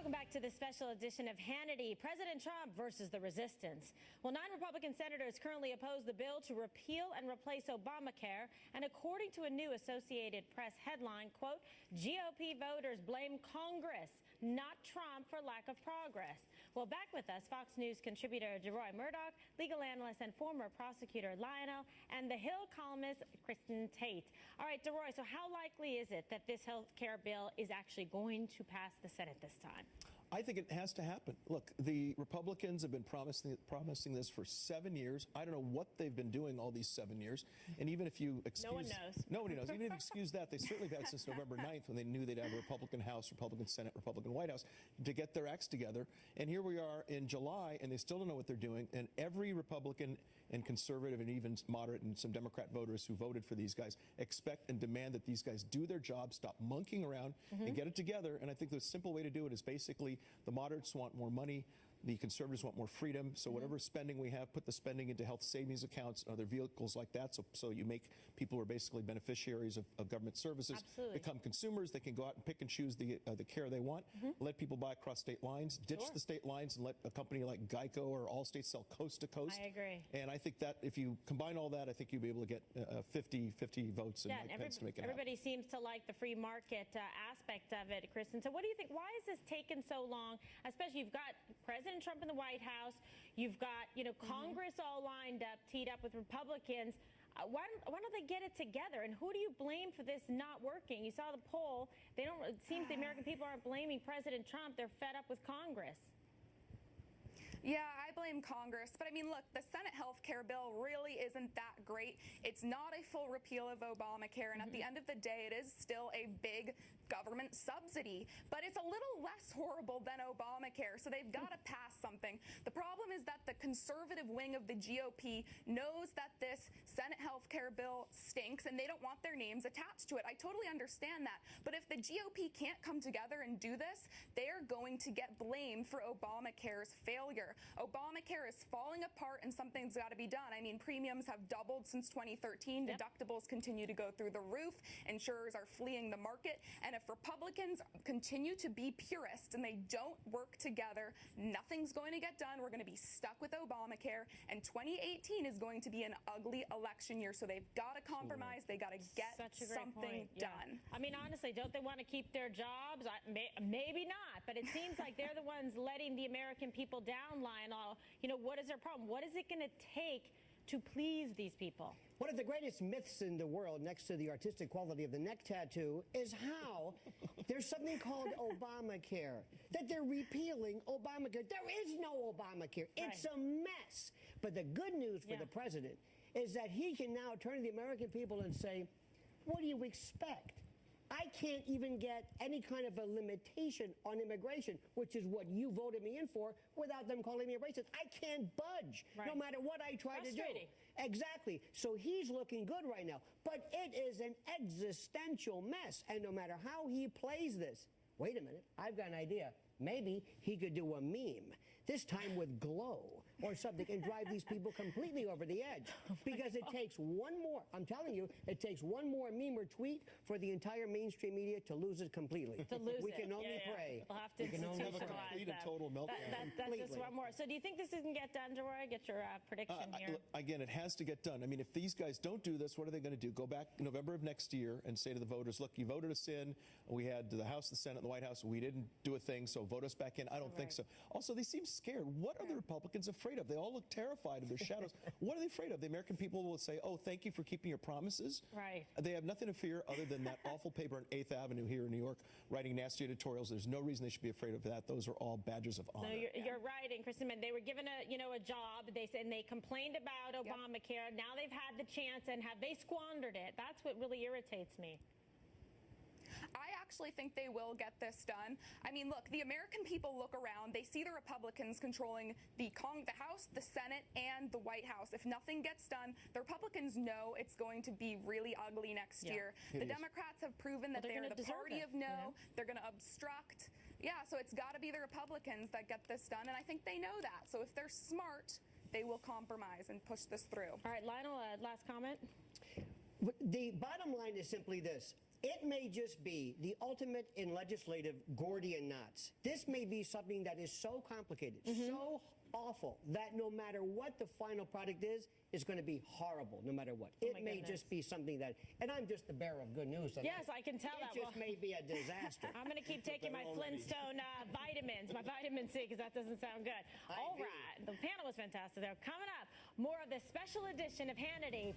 Welcome back to the special edition of Hannity. President Trump versus the resistance. Well, 9 Republican senators currently oppose the bill to repeal and replace Obamacare. And according to a new Associated Press headline, quote, GOP voters blame Congress, not Trump, for lack of progress. Well, back with us, Fox News contributor Deroy Murdock, legal analyst and former prosecutor Lionel, and The Hill columnist Kristen Tate. All right, Deroy, so how likely is it that this health care bill is actually going to pass the Senate this time? I think it has to happen. Look, the Republicans have been promising this for 7 years. I don't know what they've been doing all these 7 years. And even if you excuse... No one knows. Nobody knows. Even if you excuse that, they certainly have had since November 9th when they knew they'd have a Republican House, Republican Senate, Republican White House to get their acts together. And here we are in July, and they still don't know what they're doing. And every Republican and conservative and even moderate and some Democrat voters who voted for these guys expect and demand that these guys do their job, stop monkeying around, and get it together. And I think the simple way to do it is basically the moderates want more money, the conservatives want more freedom. So whatever spending we have, put the spending into health savings accounts, other vehicles like that. So you make people who are basically beneficiaries of government services become consumers. They can go out and pick and choose the care they want. Let people buy across state lines, ditch the state lines, and let a company like Geico or Allstate sell coast to coast. I agree. And I think that if you combine all that, I think you'll be able to get 50 votes in Mike Pence to make it happen. Everybody seems to like the free market aspect of it, Kristen. So what do you think? Why is this taking so long? Especially you've got President Trump in the White House, you've got Congress all lined up, teed up with Republicans. Why don't they get it together? And who do you blame for this not working? You saw the poll. They don't. It seems the American people aren't blaming President Trump. They're fed up with Congress. Yeah, I blame Congress. But I mean, look, the Senate health care bill really isn't that great. It's not a full repeal of Obamacare. And at the end of the day, it is still a big government subsidy. But it's a little less horrible than Obamacare. So they've got to pass something. The problem is that the conservative wing of the GOP knows that this Senate health care bill stinks and they don't want their names attached to it. I totally understand that. But if the GOP can't come together and do this, they are going to get blamed for Obamacare's failure. Obamacare is falling apart and something's got to be done. I mean, premiums have doubled since 2013. Deductibles continue to go through the roof. Insurers are fleeing the market. And if Republicans continue to be purists and they don't work together, nothing's going to get done. We're going to be stuck with Obamacare. And 2018 is going to be an ugly election year. So they've got to compromise. They got to get something done. I mean, honestly, don't they want to keep their jobs? Maybe not. But it seems like they're the ones letting the American people down. Lionel, what is their problem? What is it going to take to please these people? One of the greatest myths in the world, next to the artistic quality of the neck tattoo, is how there's something called Obamacare, that they're repealing Obamacare. There is no Obamacare. It's a mess. But the good news for the president is that he can now turn to the American people and say, what do you expect? I can't even get any kind of a limitation on immigration, which is what you voted me in for, without them calling me a racist. I can't budge, no matter what I try to do. Exactly. So he's looking good right now. But it is an existential mess. And no matter how he plays this, wait a minute, I've got an idea. Maybe he could do a meme, this time with glow or something, and drive these people completely over the edge. Because it takes one more, I'm telling you, it takes one more meme or tweet for the entire mainstream media to lose it completely. We can only pray. We'll have to have a complete and total meltdown. That's just one more. So do you think this doesn't get done, Deroy? Get your prediction here. Again, it has to get done. I mean, if these guys don't do this, what are they going to do? Go back November of next year and say to the voters, look, you voted us in. We had the House, the Senate, and the White House. We didn't do a thing, so vote us back in. I don't think so. Also, they seem scared. What are the Republicans afraid of? They all look terrified of their shadows. What are they afraid of? The American people will say, oh, thank you for keeping your promises. They have nothing to fear other than that awful paper on 8th Avenue here in New York writing nasty editorials. There's no reason they should be afraid of that. Those are all badges of honor. No, you're right. And Kristen, they were given a job. They said, and they complained about Obamacare. Now they've had the chance, and have they squandered it? That's what really irritates me. I actually think they will get this done. I mean, look, the American people look around. They see the Republicans controlling the House, the Senate, and the White House. If nothing gets done, the Republicans know it's going to be really ugly next year. The Democrats have proven that they're the party of no. They're going to obstruct. Yeah, so it's got to be the Republicans that get this done, and I think they know that. So if they're smart, they will compromise and push this through. All right, Lionel, last comment. The bottom line is simply this. It may just be the ultimate in legislative Gordian knots. This may be something that is so complicated, so awful, that no matter what the final product is, it's going to be horrible, no matter what. It may just be something that, and I'm just the bearer of good news. Yes, I can tell that. It just may be a disaster. I'm going to keep taking my Flintstone vitamins, my vitamin C, because that doesn't sound good. All right. The panel was fantastic. They're coming up. More of this special edition of Hannity.